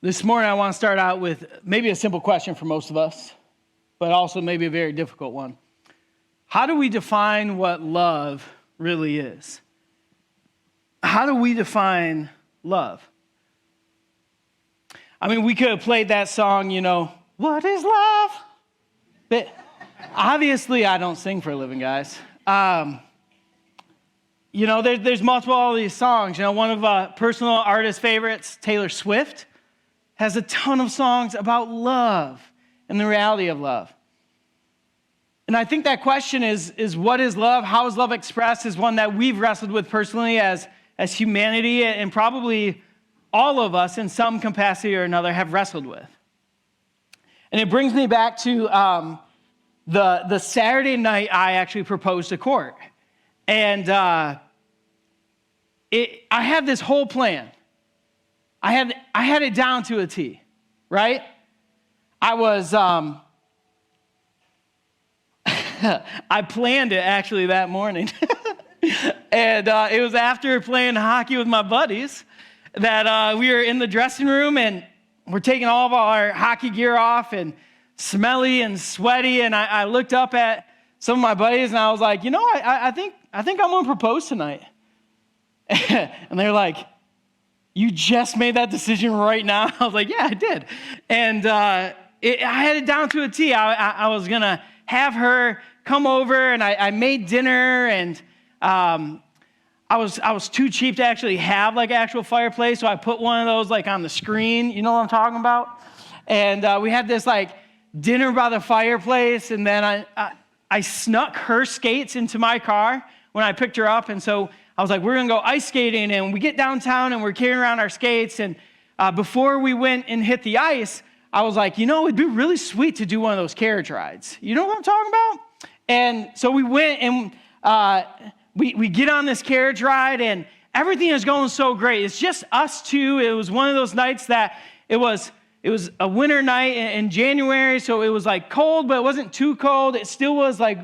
This morning, I want to start out with maybe a simple question for most of us, but also maybe a very difficult one. How do we define what love really is? How do we define love? I mean, we could have played that song, what is love? But obviously, I don't sing for a living, guys. There's multiple of these songs. One of personal artist favorites, Taylor Swift, has a ton of songs about love and the reality of love. And I think that question is what is love? How is love expressed is one that we've wrestled with personally as humanity, and probably all of us in some capacity or another have wrestled with. And it brings me back to the Saturday night I actually proposed to Court. And I had this whole plan. I had it down to a T, right? I was, I planned it actually that morning. And it was after playing hockey with my buddies that we were in the dressing room and we're taking all of our hockey gear off and smelly and sweaty. And I looked up at some of my buddies and I was like, I think I'm going to propose tonight. And they're like, you just made that decision right now? I was like, yeah, I did. And I had it down to a T. I was going to have her come over, and I made dinner, and I was too cheap to actually have like actual fireplace, so I put one of those like on the screen. You know what I'm talking about? And we had this like dinner by the fireplace, and then I snuck her skates into my car when I picked her up, and so I was like, we're going to go ice skating, and we get downtown, and we're carrying around our skates, and before we went and hit the ice, I was like, it'd be really sweet to do one of those carriage rides. You know what I'm talking about? And so we went, and we get on this carriage ride, and everything is going so great. It's just us two. It was one of those nights that it was a winter night in January, so it was like cold, but it wasn't too cold. It still was like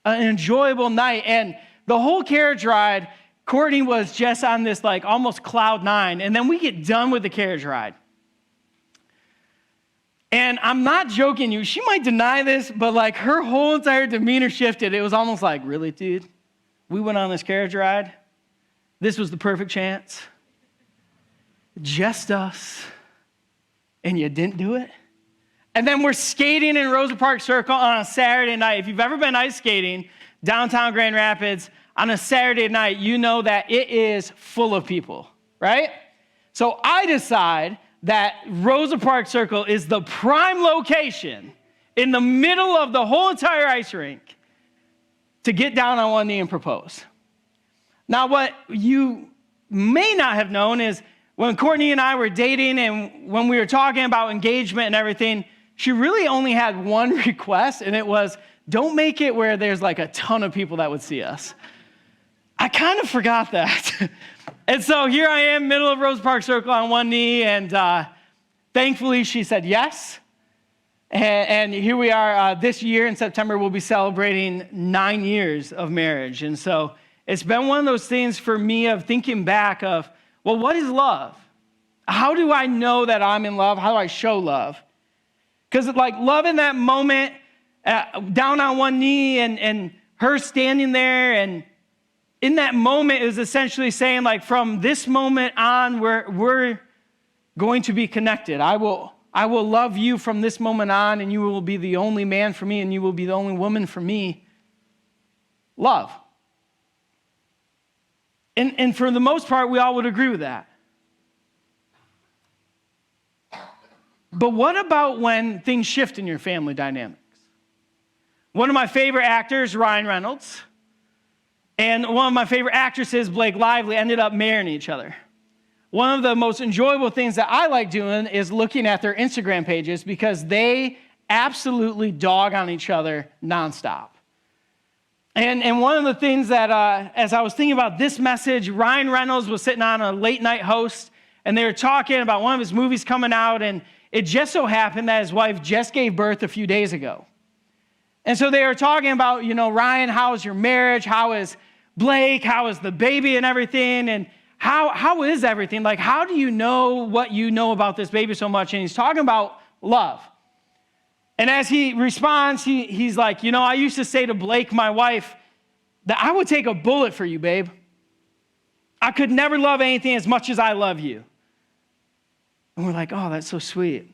an enjoyable night, and the whole carriage ride, Courtney was just on this like almost cloud nine. And then we get done with the carriage ride. And I'm not joking you. She might deny this, but like her whole entire demeanor shifted. It was almost like, really, dude? We went on this carriage ride. This was the perfect chance. Just us. And you didn't do it? And then we're skating in Rosa Parks Circle on a Saturday night. If you've ever been ice skating, downtown Grand Rapids, on a Saturday night, you know that it is full of people, right? So I decide that Rosa Parks Circle is the prime location in the middle of the whole entire ice rink to get down on one knee and propose. Now, what you may not have known is when Courtney and I were dating and when we were talking about engagement and everything, she really only had one request, and it was, don't make it where there's like a ton of people that would see us. I kind of forgot that. And so here I am, middle of Rosa Parks Circle on one knee, and thankfully she said yes. And here we are this year in September, we'll be celebrating 9 years of marriage. And so it's been one of those things for me of thinking back of, well, what is love? How do I know that I'm in love? How do I show love? Because like love in that moment, down on one knee and her standing there, and in that moment is essentially saying like from this moment on we're going to be connected. I will love you from this moment on, and you will be the only man for me, and you will be the only woman for me. Love. And for the most part, we all would agree with that. But what about when things shift in your family dynamics? One of my favorite actors, Ryan Reynolds, and one of my favorite actresses, Blake Lively, ended up marrying each other. One of the most enjoyable things that I like doing is looking at their Instagram pages because they absolutely dog on each other nonstop. And one of the things that, as I was thinking about this message, Ryan Reynolds was sitting on a late night host, and they were talking about one of his movies coming out, and it just so happened that his wife just gave birth a few days ago. And so they were talking about, Ryan, how is your marriage? How is Blake? How is the baby and everything? And how is everything? Like, how do you know what you know about this baby so much? And he's talking about love. And as he responds, he's like, I used to say to Blake, my wife, that I would take a bullet for you, babe. I could never love anything as much as I love you. And we're like, oh, that's so sweet.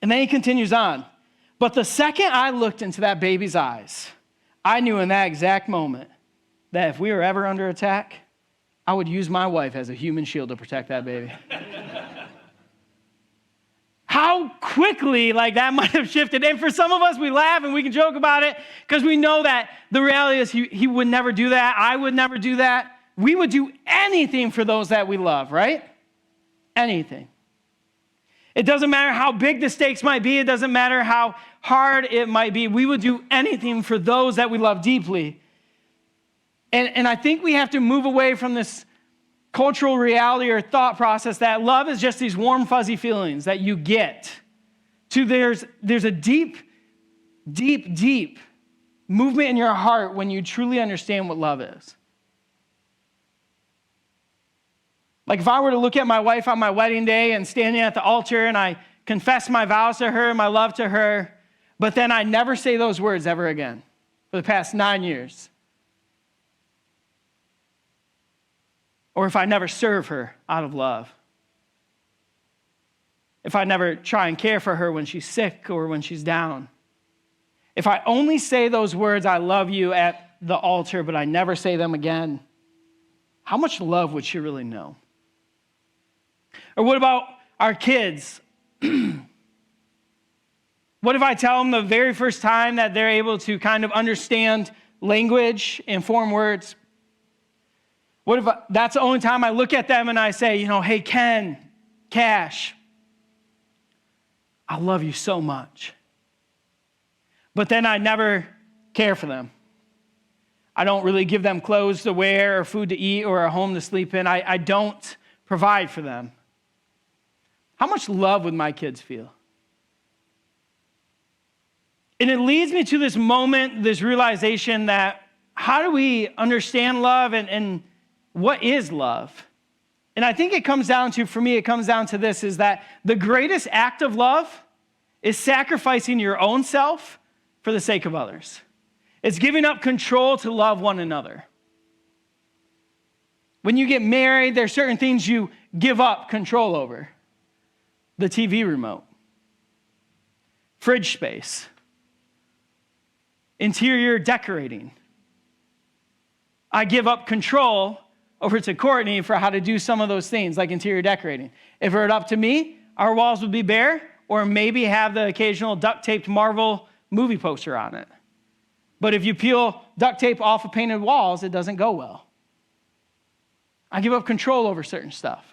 And then he continues on. But the second I looked into that baby's eyes, I knew in that exact moment that if we were ever under attack, I would use my wife as a human shield to protect that baby. How quickly that might have shifted. And for some of us, we laugh and we can joke about it because we know that the reality is he would never do that. I would never do that. We would do anything for those that we love, right? Anything. It doesn't matter how big the stakes might be. It doesn't matter how hard it might be. We would do anything for those that we love deeply. And I think we have to move away from this cultural reality or thought process that love is just these warm, fuzzy feelings that you get. To there's a deep, deep, deep movement in your heart when you truly understand what love is. Like if I were to look at my wife on my wedding day and standing at the altar and I confess my vows to her, my love to her, but then I never say those words ever again for the past 9 years. Or if I never serve her out of love. If I never try and care for her when she's sick or when she's down. If I only say those words, I love you, at the altar, but I never say them again, how much love would she really know? Or what about our kids? What if I tell them the very first time that they're able to kind of understand language and form words? What if that's the only time I look at them and I say, hey, Ken, Cash, I love you so much. But then I never care for them. I don't really give them clothes to wear or food to eat or a home to sleep in. I don't provide for them. How much love would my kids feel? And it leads me to this moment, this realization that how do we understand love and what is love? And I think it comes down to, for me, it comes down to this, is that the greatest act of love is sacrificing your own self for the sake of others. It's giving up control to love one another. When you get married, there's certain things you give up control over. The TV remote, fridge space, interior decorating. I give up control over to Courtney for how to do some of those things, like interior decorating. If it were up to me, our walls would be bare, or maybe have the occasional duct-taped Marvel movie poster on it. But if you peel duct tape off of painted walls, it doesn't go well. I give up control over certain stuff.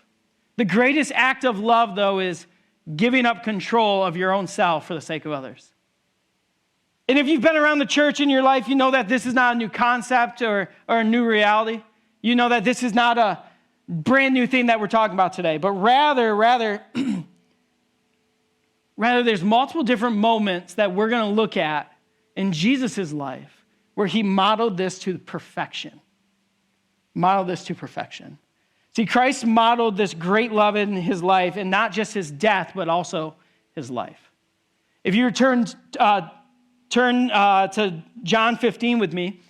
The greatest act of love, though, is giving up control of your own self for the sake of others. And if you've been around the church in your life, you know that this is not a new concept or a new reality. You know that this is not a brand new thing that we're talking about today, but rather there's multiple different moments that we're going to look at in Jesus' life where he modeled this to perfection. Modeled this to perfection. See, Christ modeled this great love in his life, and not just his death, but also his life. If you turn to John 15 with me,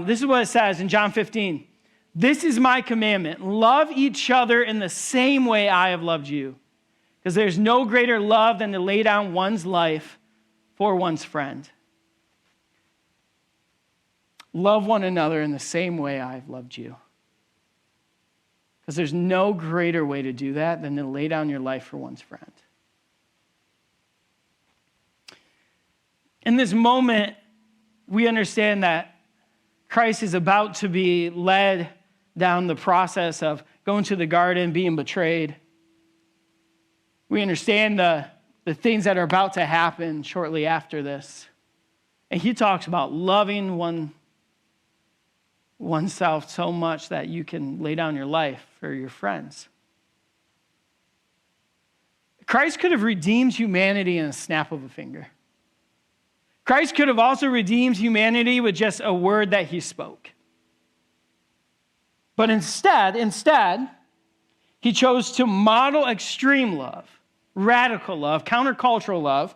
this is what it says in John 15. This is my commandment. Love each other in the same way I have loved you. Because there's no greater love than to lay down one's life for one's friend. Love one another in the same way I've loved you. Because there's no greater way to do that than to lay down your life for one's friend. In this moment, we understand that Christ is about to be led down the process of going to the garden, being betrayed. We understand the things that are about to happen shortly after this. And he talks about loving oneself so much that you can lay down your life for your friends. Christ could have redeemed humanity in a snap of a finger. Christ could have also redeemed humanity with just a word that he spoke. But instead, He chose to model extreme love, radical love, countercultural love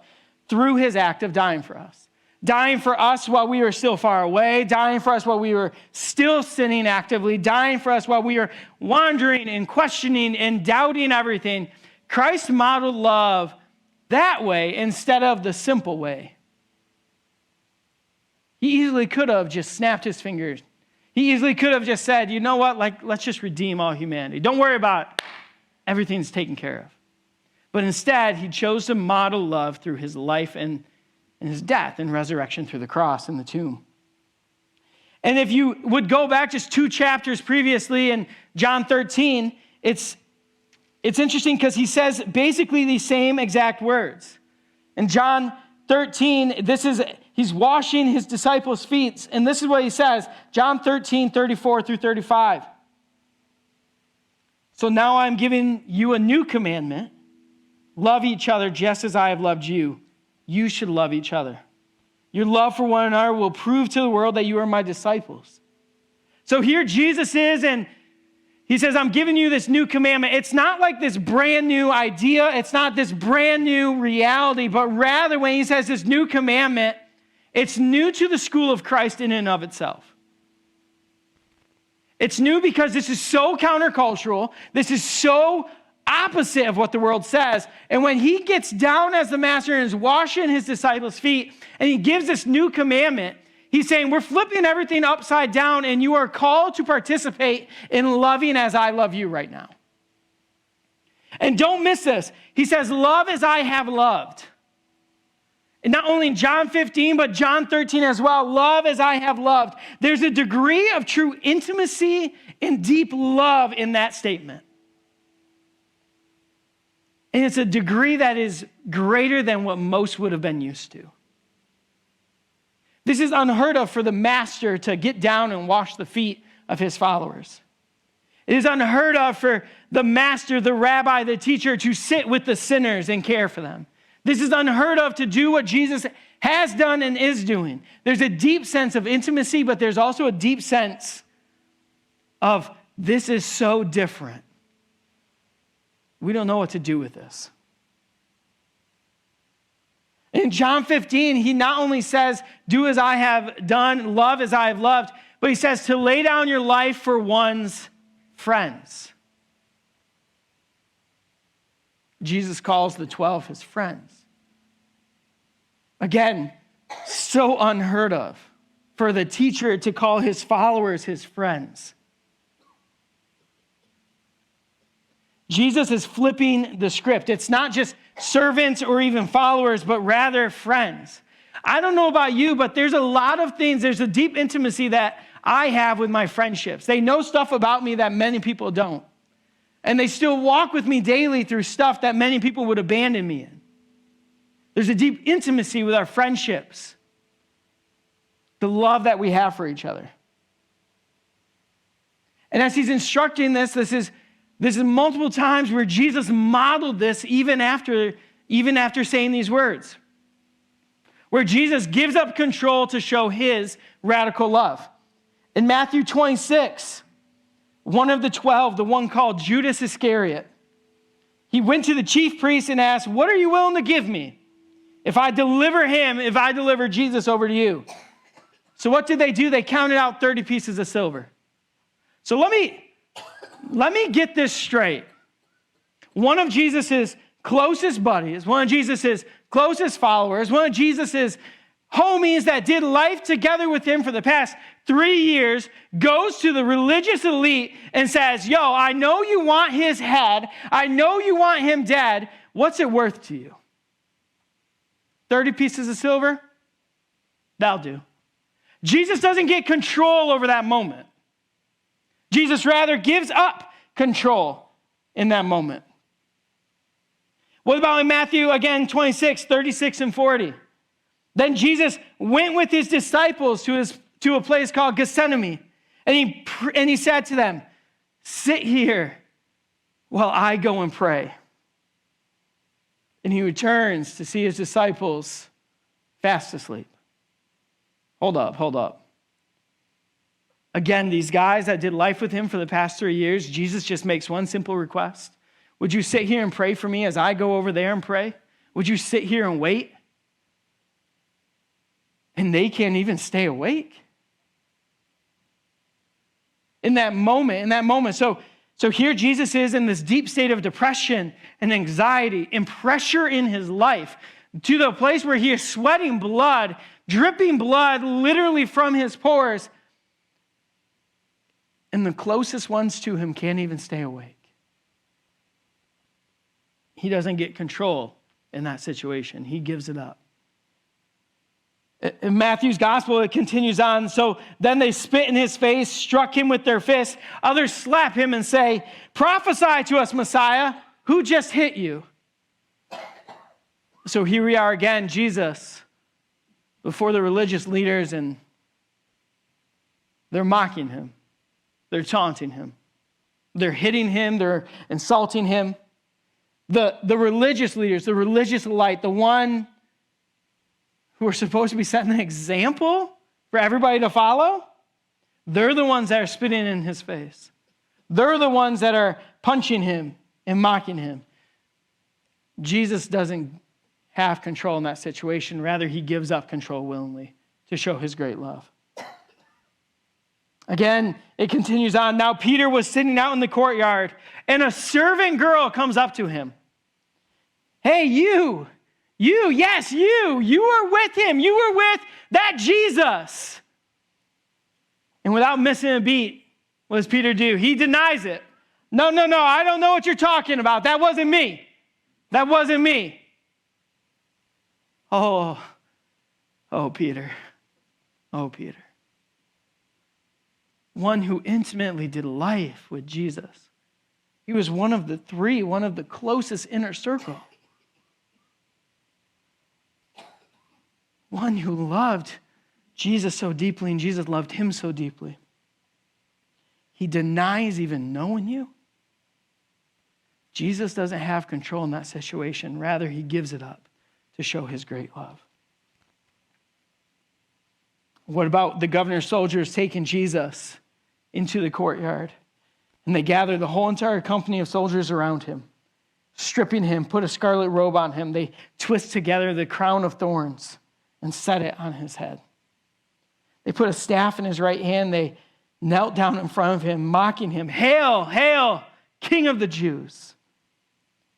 through his act of dying for us. Dying for us while we were still far away, dying for us while we were still sinning actively, dying for us while we were wandering and questioning and doubting everything. Christ modeled love that way instead of the simple way. He easily could have just snapped his fingers. He easily could have just said, you know what, let's just redeem all humanity. Don't worry about it. Everything's taken care of. But instead, he chose to model love through his life and his death and resurrection through the cross and the tomb. And if you would go back just 2 chapters previously in John 13, it's interesting because he says basically these same exact words. In John 13, he's washing his disciples' feet, and this is what he says, John 13, 34 through 35. So now I'm giving you a new commandment. Love each other just as I have loved you. You should love each other. Your love for one another will prove to the world that you are my disciples. So here Jesus is, and he says, I'm giving you this new commandment. It's not like this brand new idea. It's not this brand new reality, but rather when he says this new commandment, it's new to the school of Christ in and of itself. It's new because this is so countercultural. This is so opposite of what the world says. And when he gets down as the master and is washing his disciples' feet, and he gives this new commandment, he's saying, we're flipping everything upside down, and you are called to participate in loving as I love you right now. And don't miss this. He says, love as I have loved. And not only in John 15, but John 13 as well. Love as I have loved. There's a degree of true intimacy and deep love in that statement. And it's a degree that is greater than what most would have been used to. This is unheard of for the master to get down and wash the feet of his followers. It is unheard of for the master, the rabbi, the teacher to sit with the sinners and care for them. This is unheard of to do what Jesus has done and is doing. There's a deep sense of intimacy, but there's also a deep sense of this is so different. We don't know what to do with this. In John 15, he not only says, do as I have done, love as I have loved, but he says to lay down your life for one's friends. Jesus calls the 12 his friends. Again, so unheard of for the teacher to call his followers his friends. Jesus is flipping the script. It's not just servants or even followers, but rather friends. I don't know about you, but there's a lot of things, there's a deep intimacy that I have with my friendships. They know stuff about me that many people don't. And they still walk with me daily through stuff that many people would abandon me in. There's a deep intimacy with our friendships. The love that we have for each other. And as he's instructing this is multiple times where Jesus modeled this even after saying these words. Where Jesus gives up control to show his radical love. In Matthew 26, one of the 12, the one called Judas Iscariot, he went to the chief priests and asked, what are you willing to give me if I deliver Jesus over to you? So what did they do? They counted out 30 pieces of silver. So let me get this straight. One of Jesus's closest buddies, one of Jesus's closest followers, one of Jesus's homies that did life together with him for the past 3 years, goes to the religious elite and says, yo, I know you want his head. I know you want him dead. What's it worth to you? 30 pieces of silver? That'll do. Jesus doesn't get control over that moment. Jesus rather gives up control in that moment. What about in Matthew, again, 26, 36 and 40? Then Jesus went with his disciples to a place called Gethsemane, and he said to them, sit here while I go and pray. And he returns to see his disciples fast asleep. Hold up. Again, these guys that did life with him for the past 3 years, Jesus just makes one simple request. Would you sit here and pray for me as I go over there and pray? Would you sit here and wait? And they can't even stay awake. In that moment. So here Jesus is in this deep state of depression and anxiety and pressure in his life to the place where he is sweating blood, dripping blood literally from his pores. And the closest ones to him can't even stay awake. He doesn't get control in that situation. He gives it up. In Matthew's gospel, it continues on. So then they spit in his face, struck him with their fists. Others slap him and say, prophesy to us, Messiah. Who just hit you? So here we are again, Jesus, before the religious leaders, and they're mocking him. They're taunting him. They're hitting him. They're insulting him. The religious leaders, the religious elite, the one who are supposed to be setting an example for everybody to follow, they're the ones that are spitting in his face. They're the ones that are punching him and mocking him. Jesus doesn't have control in that situation. Rather, he gives up control willingly to show his great love. Again, it continues on. Now Peter was sitting out in the courtyard, and a servant girl comes up to him. Hey, you were with him. You were with that Jesus. And without missing a beat, what does Peter do? He denies it. No, I don't know what you're talking about. That wasn't me. That wasn't me. Oh, Peter. Oh, Peter. One who intimately did life with Jesus. He was one of the three, one of the closest inner circle. One who loved Jesus so deeply, and Jesus loved him so deeply. He denies even knowing you. Jesus doesn't have control in that situation. Rather, he gives it up to show his great love. What about the governor's soldiers taking Jesus into the courtyard? And they gather the whole entire company of soldiers around him, stripping him, put a scarlet robe on him. They twist together the crown of thorns and set it on his head. They put a staff in his right hand. They knelt down in front of him, mocking him. Hail, hail, King of the Jews.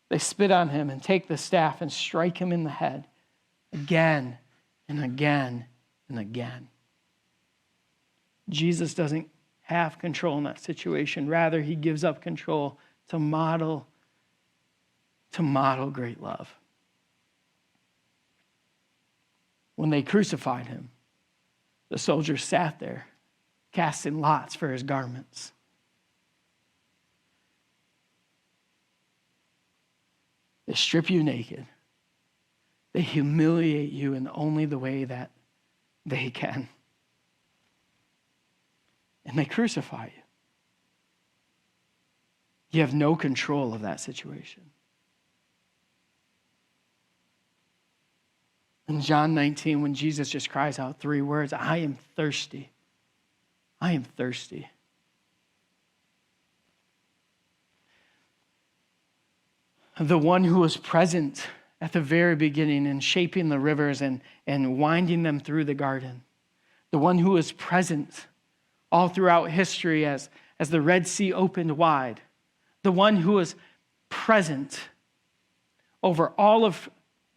They spit on him and take the staff and strike him in the head again and again and again. Jesus doesn't have control in that situation. Rather, he gives up control to model great love. When they crucified him, the soldiers sat there, casting lots for his garments. They strip you naked. They humiliate you in only the way that they can. And they crucify you. You have no control of that situation. In John 19, when Jesus just cries out 3 words, I am thirsty. I am thirsty. The one who was present at the very beginning in shaping the rivers and winding them through the garden. The one who was present all throughout history as the Red Sea opened wide. The one who was present over all of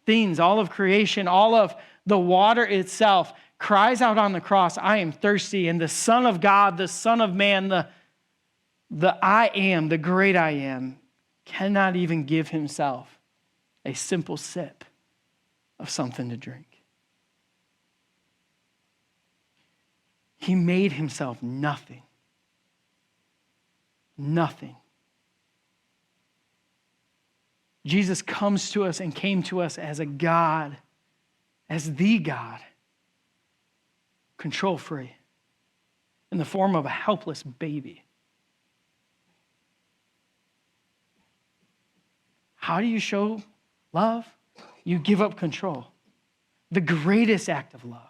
things, all of creation, all of the water itself, cries out on the cross, I am thirsty. And the Son of God, the Son of Man, the I am, the great I am, cannot even give himself a simple sip of something to drink. He made himself nothing. Nothing. Jesus comes to us and came to us as a God, as the God, control-free, in the form of a helpless baby. How do you show love? You give up control. The greatest act of love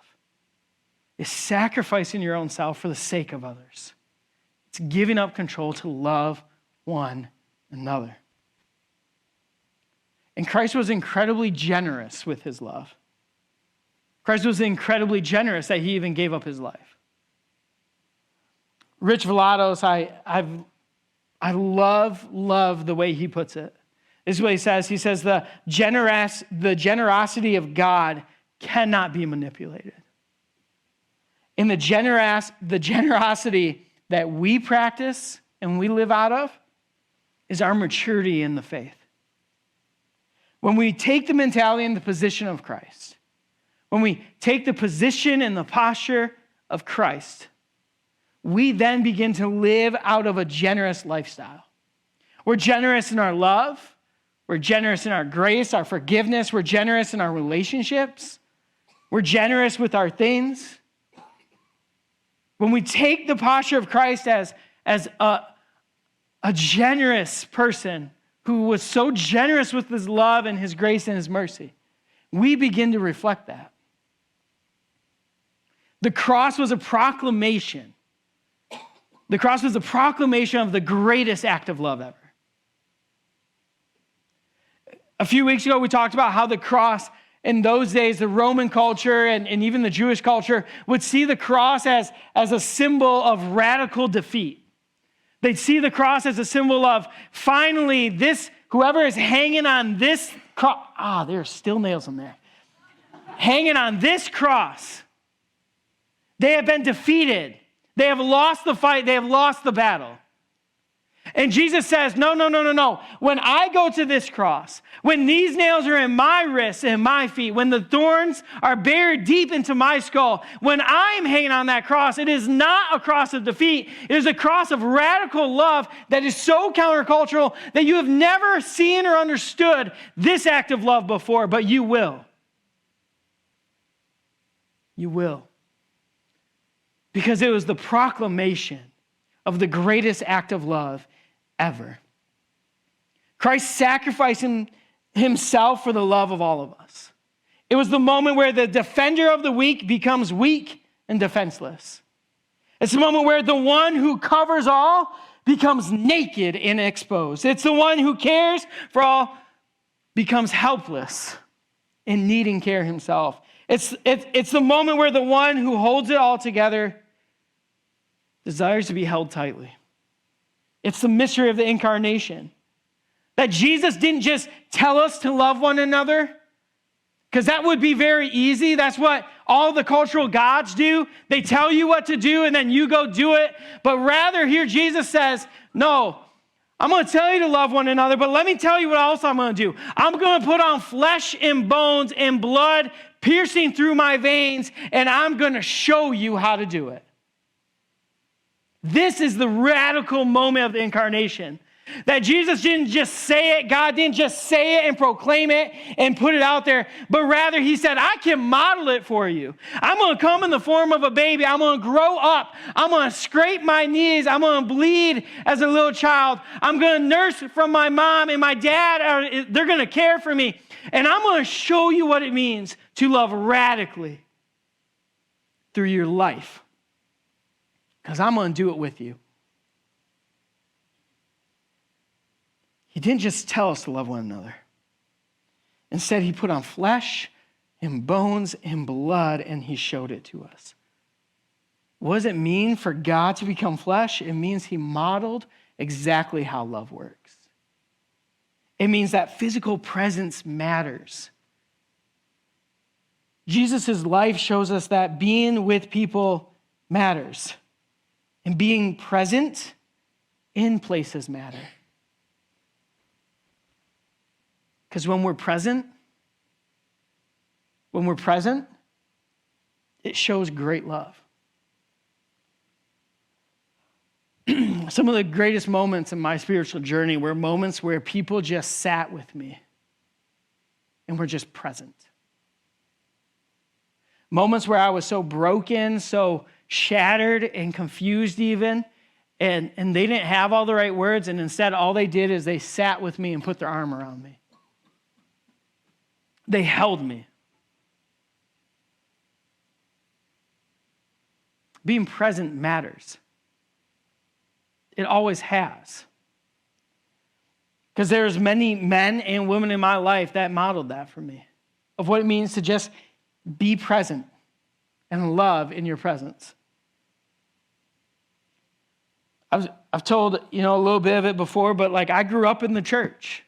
is sacrificing your own self for the sake of others. It's giving up control to love one another. And Christ was incredibly generous with his love. Christ was incredibly generous that he even gave up his life. Rich Vlados, I love the way he puts it. This is what he says. He says, the generosity of God cannot be manipulated. And the generosity that we practice and we live out of is our maturity in the faith. When we take the mentality and the position of Christ, when we take the position and the posture of Christ, we then begin to live out of a generous lifestyle. We're generous in our love. We're generous in our grace, our forgiveness. We're generous in our relationships. We're generous with our things. When we take the posture of Christ as a generous person who was so generous with his love and his grace and his mercy, we begin to reflect that. The cross was a proclamation. The cross was a proclamation of the greatest act of love ever. A few weeks ago, we talked about how the cross in those days, the Roman culture and even the Jewish culture would see the cross as a symbol of radical defeat. They'd see the cross as a symbol of finally whoever is hanging on this cross, there are still nails in there. Hanging on this cross, they have been defeated. They have lost the fight. They have lost the battle. And Jesus says, no. When I go to this cross, when these nails are in my wrists and my feet, when the thorns are buried deep into my skull, when I'm hanging on that cross, it is not a cross of defeat. It is a cross of radical love that is so countercultural that you have never seen or understood this act of love before, but you will. You will. Because it was the proclamation of the greatest act of love ever. Christ sacrificing himself for the love of all of us. It was the moment where the defender of the weak becomes weak and defenseless. It's the moment where the one who covers all becomes naked and exposed. It's the one who cares for all becomes helpless and needing care himself. It's the moment where the one who holds it all together desires to be held tightly. It's the mystery of the incarnation. That Jesus didn't just tell us to love one another, because that would be very easy. That's what all the cultural gods do. They tell you what to do and then you go do it. But rather here Jesus says, no, I'm going to tell you to love one another, but let me tell you what else I'm going to do. I'm going to put on flesh and bones and blood piercing through my veins, and I'm going to show you how to do it. This is the radical moment of the incarnation. That Jesus didn't just say it, God didn't just say it and proclaim it and put it out there, but rather he said, I can model it for you. I'm going to come in the form of a baby. I'm going to grow up. I'm going to scrape my knees. I'm going to bleed as a little child. I'm going to nurse from my mom and my dad. They're going to care for me. And I'm going to show you what it means to love radically through your life. Because I'm going to do it with you. He didn't just tell us to love one another. Instead, he put on flesh and bones and blood, and he showed it to us. What does it mean for God to become flesh? It means he modeled exactly how love works. It means that physical presence matters. Jesus' life shows us that being with people matters. And being present in places matter. Because when we're present, it shows great love. Some of the greatest moments in my spiritual journey were moments where people just sat with me and were just present. Moments where I was so broken, so shattered and confused even, and they didn't have all the right words, and instead all they did is they sat with me and put their arm around me. They held me. being present matters. It always has. Because there's many men and women in my life that modeled that for me, of what it means to just be present and love in your presence. I've told, a little bit of it before, but I grew up in the church.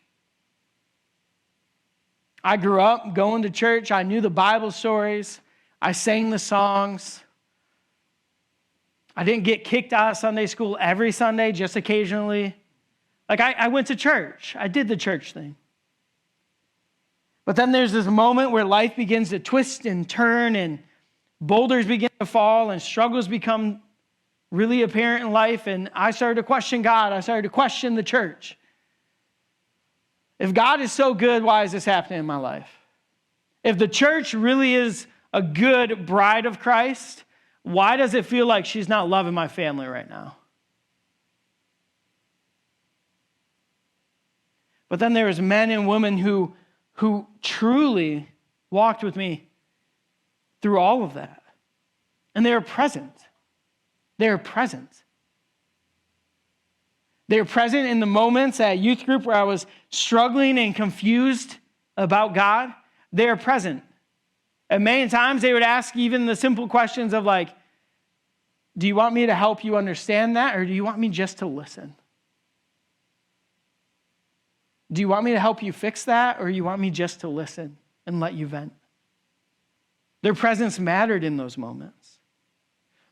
I grew up going to church. I knew the Bible stories. I sang the songs. I didn't get kicked out of Sunday school every Sunday, just occasionally. I went to church. I did the church thing. But then there's this moment where life begins to twist and turn, and boulders begin to fall, and struggles become really apparent in life, and I started to question God. I started to question the church. If God is so good, why is this happening in my life? If the church really is a good bride of Christ, why does it feel like she's not loving my family right now? But then there was men and women who truly walked with me through all of that. And they were present. They were present. They were present in the moments at youth group where I was struggling and confused about God. They were present. And many times they would ask even the simple questions of do you want me to help you understand that, or do you want me just to listen? Do you want me to help you fix that, or you want me just to listen and let you vent? Their presence mattered in those moments.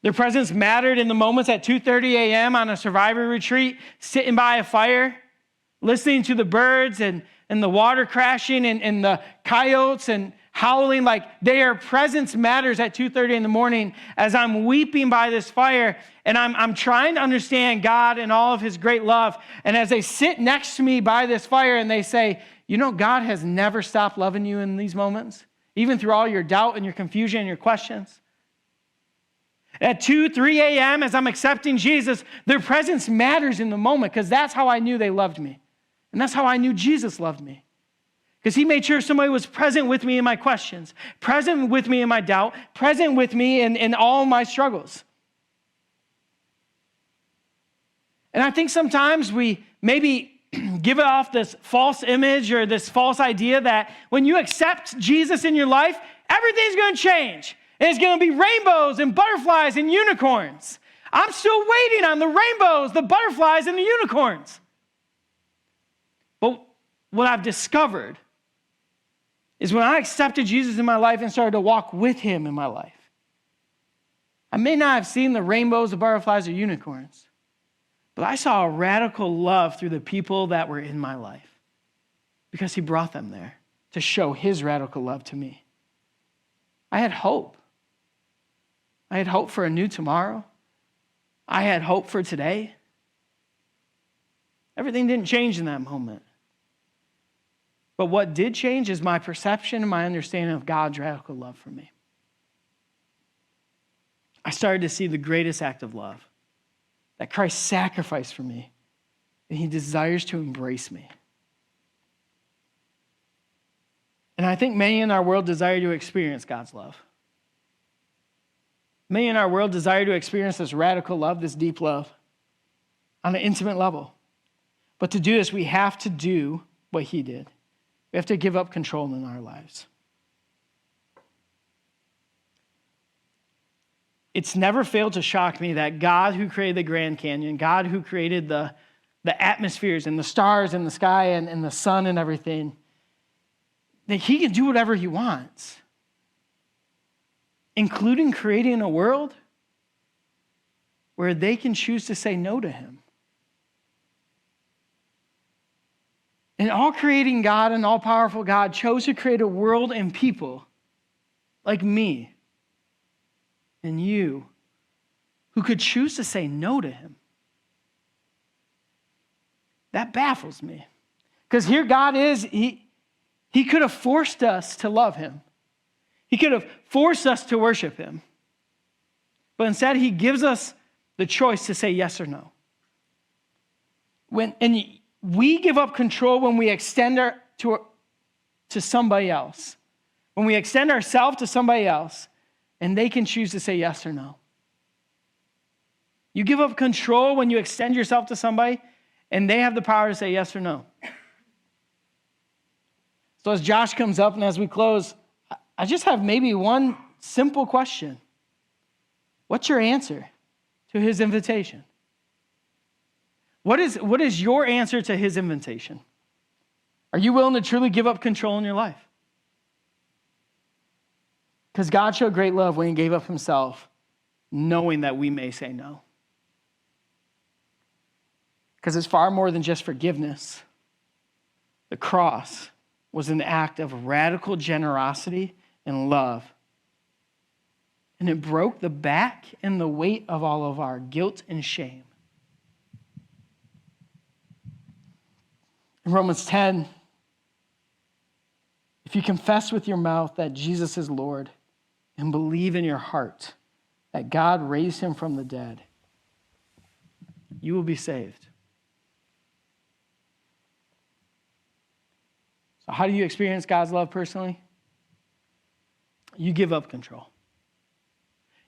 Their presence mattered in the moments at 2:30 a.m. on a survivor retreat, sitting by a fire, listening to the birds and the water crashing and the coyotes and howling. Their presence matters at 2:30 in the morning as I'm weeping by this fire and I'm trying to understand God and all of his great love. And as they sit next to me by this fire and they say, God has never stopped loving you in these moments, even through all your doubt and your confusion and your questions. At 2, 3 a.m., as I'm accepting Jesus, their presence matters in the moment because that's how I knew they loved me. And that's how I knew Jesus loved me. Because he made sure somebody was present with me in my questions, present with me in my doubt, present with me in all my struggles. And I think sometimes we maybe give off this false image or this false idea that when you accept Jesus in your life, everything's going to change. And it's going to be rainbows and butterflies and unicorns. I'm still waiting on the rainbows, the butterflies, and the unicorns. But what I've discovered is when I accepted Jesus in my life and started to walk with him in my life, I may not have seen the rainbows, the butterflies, or unicorns, but I saw a radical love through the people that were in my life because he brought them there to show his radical love to me. I had hope. I had hope for a new tomorrow. I had hope for today. Everything didn't change in that moment. But what did change is my perception and my understanding of God's radical love for me. I started to see the greatest act of love, that Christ sacrificed for me, and he desires to embrace me. And I think many in our world desire to experience God's love. Many in our world desire to experience this radical love, this deep love, on an intimate level. But to do this, we have to do what he did. We have to give up control in our lives. It's never failed to shock me that God who created the Grand Canyon, God who created the atmospheres and the stars and the sky and the sun and everything, that he can do whatever he wants, including creating a world where they can choose to say no to him. And all-creating God and all-powerful God chose to create a world and people like me and you who could choose to say no to him. That baffles me. Because here God is, he could have forced us to love him. He could have forced us to worship him. But instead, he gives us the choice to say yes or no. We give up control when we extend to somebody else. When we extend ourselves to somebody else, and they can choose to say yes or no. You give up control when you extend yourself to somebody and they have the power to say yes or no. So as Josh comes up and as we close, I just have maybe one simple question. What's your answer to his invitation? What is your answer to his invitation? Are you willing to truly give up control in your life? Because God showed great love when he gave up himself, knowing that we may say no. Because it's far more than just forgiveness. The cross was an act of radical generosity and love. And it broke the back and the weight of all of our guilt and shame. In Romans 10, if you confess with your mouth that Jesus is Lord and believe in your heart that God raised him from the dead, you will be saved. So how do you experience God's love personally? You give up control.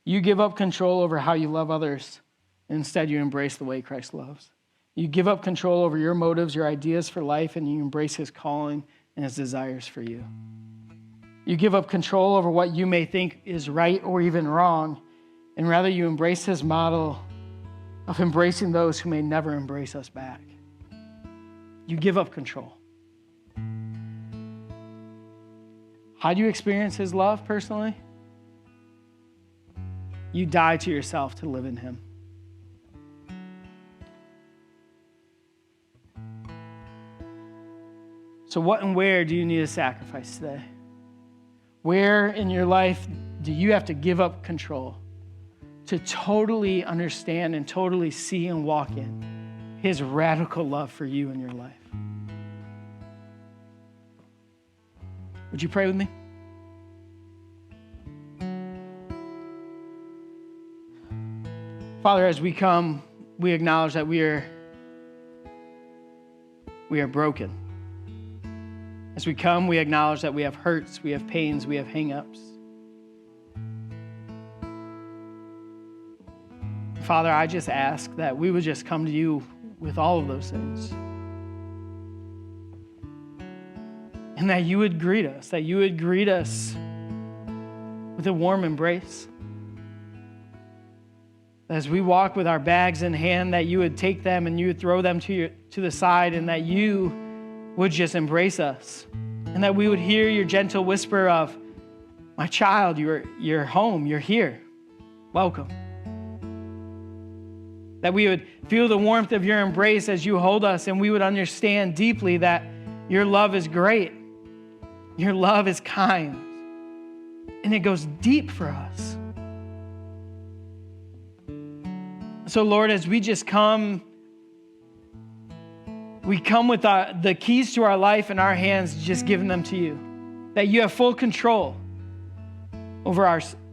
You give up control over how you love others, and instead you embrace the way Christ loves. You give up control over your motives, your ideas for life, and you embrace his calling and his desires for you. You give up control over what you may think is right or even wrong, and rather you embrace his model of embracing those who may never embrace us back. You give up control. How do you experience his love personally? You die to yourself to live in him. So what and where do you need to sacrifice today? Where in your life do you have to give up control to totally understand and totally see and walk in his radical love for you in your life? Would you pray with me? Father, as we come, we acknowledge that we are broken. As we come, we acknowledge that we have hurts, we have pains, we have hang-ups. Father, I just ask that we would just come to you with all of those things. And that you would greet us with a warm embrace. As we walk with our bags in hand, that you would take them and you would throw them to the side, and that you would just embrace us. And that we would hear your gentle whisper of, my child, you're home, you're here. Welcome. That we would feel the warmth of your embrace as you hold us, and we would understand deeply that your love is great. Your love is kind. And it goes deep for us. So Lord, as we just come, we come with the keys to our life in our hands, just giving them to you. That you have full control over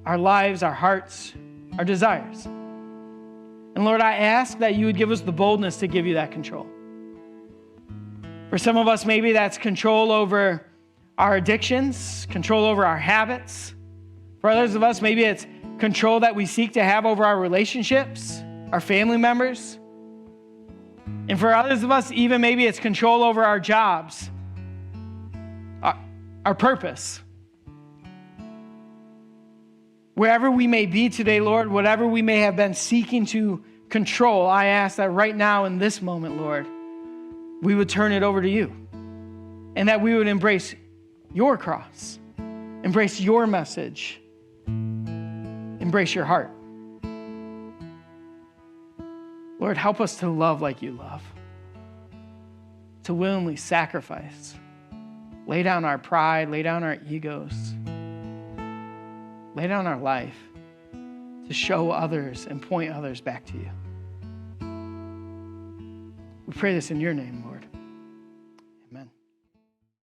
our lives, our hearts, our desires. And Lord, I ask that you would give us the boldness to give you that control. For some of us, maybe that's control over our addictions, control over our habits. For others of us, maybe it's control that we seek to have over our relationships, our family members. And for others of us, even maybe it's control over our jobs, our purpose. Wherever we may be today, Lord, whatever we may have been seeking to control, I ask that right now in this moment, Lord, we would turn it over to you. And that we would embrace your cross, embrace your message, embrace your heart. Lord, help us to love like you love, to willingly sacrifice, lay down our pride, lay down our egos, lay down our life to show others and point others back to you. We pray this in your name, Lord.